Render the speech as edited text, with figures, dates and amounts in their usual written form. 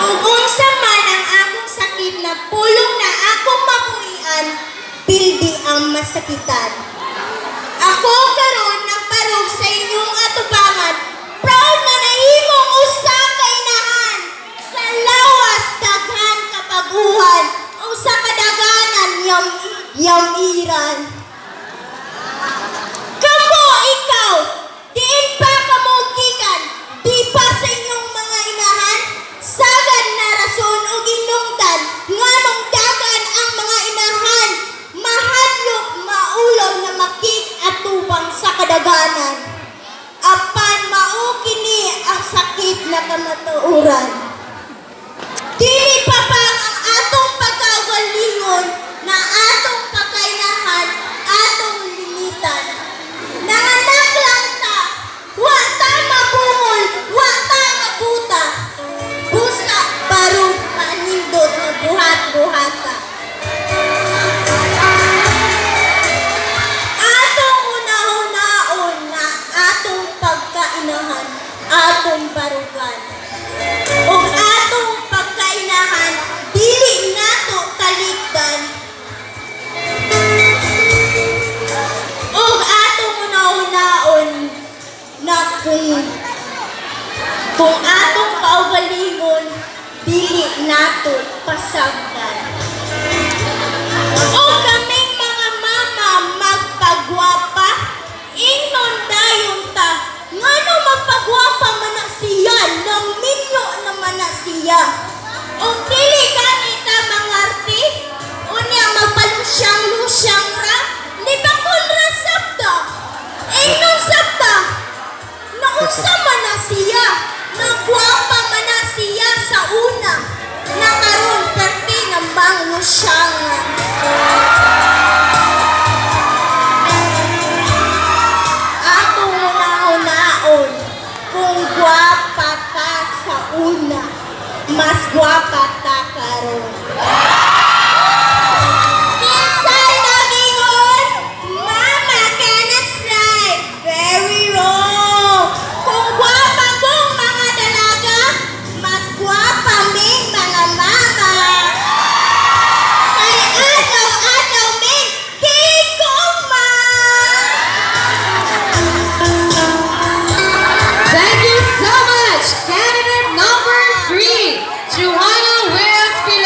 Ug unsa man ang akong sakit na pulong na akong mabuhian, pildi ang masakitan. Ako karon nagbarog sa inyong atubangan, proud na nahimong usa ka inahan. Sa lawas daghan kabaguhan, o sa kadaganan yamiran. Kamo ikaw, diin pa kamugikan, di pa sa inyong mga inahan, sagad na rason o ginungdan, nganong dagan ang mga inahan, mahadlok maulaw na makik at tubang sa kadaganan. Apan mao kini ang sakit na kamatuoran. Dili pa ang atong pagkagalingon na atong pagkainahan, atong limitan. Nanganak lang ta, wa ta mabungol, wa ta mabuta. Busa barog panindot na buhat-buhata. Atong una-unaon na atong pagkainahan, atong barugan. Ug atong pagkainahan, dili nato kaligdan. Ug atong una-unaon na kung atong kaugalingon, dili nato pasagdan. O kaming mga mama magpagwapa, ingnon dayon ta, ngano magpagwapa man na siya, naminyo naman na siya.